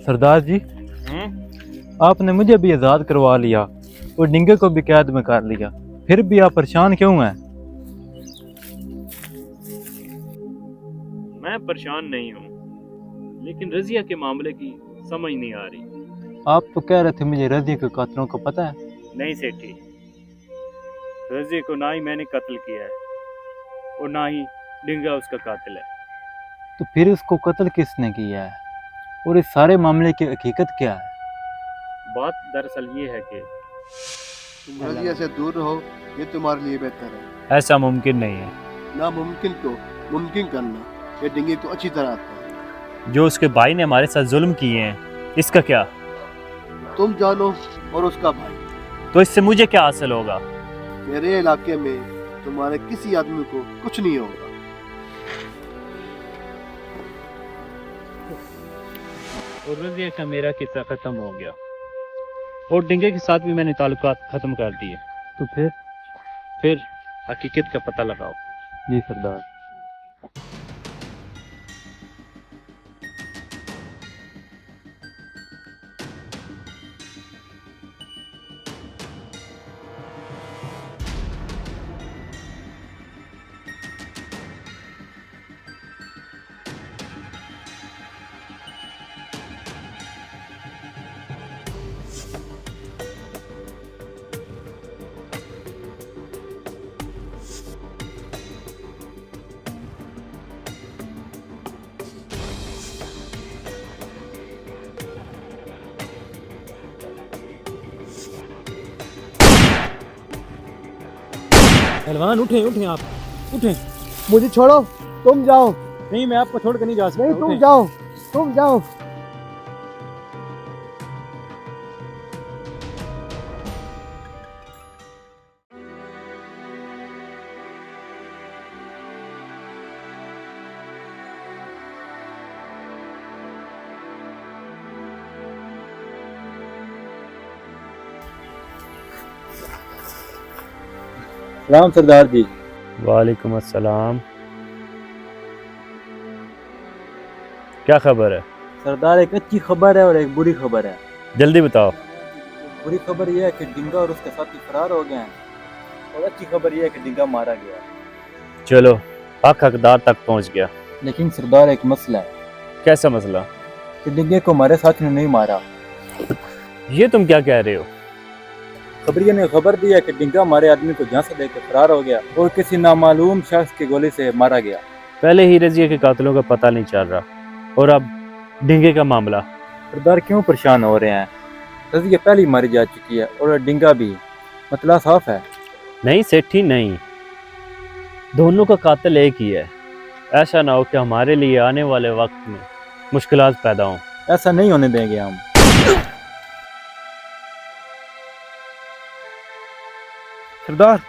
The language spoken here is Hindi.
सरदार जी, आपने मुझे भी आज़ाद करवा लिया और डिंगे को भी कैद में कर लिया, फिर भी आप परेशान क्यों हैं? मैं परेशान नहीं हूँ, लेकिन रजिया के मामले की समझ नहीं आ रही। आप तो कह रहे थे मुझे रज़िया के कातलों को पता है। नहीं सेठी, रजिया को ना ही मैंने कत्ल किया है और ना ही डिंगा उसका कातिल है। तो फिर उसको कत्ल किसने किया है और इस सारे मामले की हकीकत क्या है? बात दरअसल ये है कि तुम रजिया से दूर रहो, ये तुम्हारे लिए बेहतर है। ऐसा मुमकिन नहीं है। नामुमकिन को मुमकिन करना ये डिंगे को अच्छी तरह आता है। जो उसके भाई ने हमारे साथ जुल्म किए हैं, इसका क्या? तुम जानो और उसका भाई। तो इससे मुझे क्या हासिल होगा? मेरे इलाके में तुम्हारे किसी आदमी को कुछ नहीं होगा। और रजिया का मेरा किस्सा खत्म हो गया और डिंगे के साथ भी मैंने ताल्लुकात खत्म कर दिए। तो फिर हकीकत का पता लगाओ। जी सरदार। पहलवान उठें उठें, आप उठें। मुझे छोड़ो, तुम जाओ। नहीं, मैं आपको छोड़ कर नहीं जा सकता। नहीं, तुम उठें। जाओ, तुम जाओ। सलाम सरदार जी। वालेकुम अस्सलाम। क्या खबर है? सरदार, एक अच्छी खबर है और एक बुरी खबर है। जल्दी बताओ। बुरी खबर यह है कि डिंगा और उसके साथी फरार हो गए हैं और अच्छी खबर यह है कि डिंगा मारा गया है। चलो, हक हकदार तक पहुंच गया। लेकिन सरदार, एक मसला है कैसा मसला? कि डिंगे को हमारे साथी ने नहीं मारा। ये तुम क्या कह रहे हो? खबरिया ने खबर दी है कि डिंगा हमारे आदमी को झांसा देकर फरार हो गया और किसी नामालूम शख्स की गोली से मारा गया। पहले ही रजिया के कातिलों का पता नहीं चल रहा और अब डिंगे का मामला। सरदार, क्यों परेशान हो रहे हैं? रज़िया पहले ही मारी जा चुकी है और डिंगा भी। मतला साफ है। नहीं सेठी, नहीं। दोनों का कातिल एक ही है। ऐसा ना हो कि हमारे लिए आने वाले वक्त में मुश्किलात पैदा हों। ऐसा नहीं होने देंगे हम। सरदार,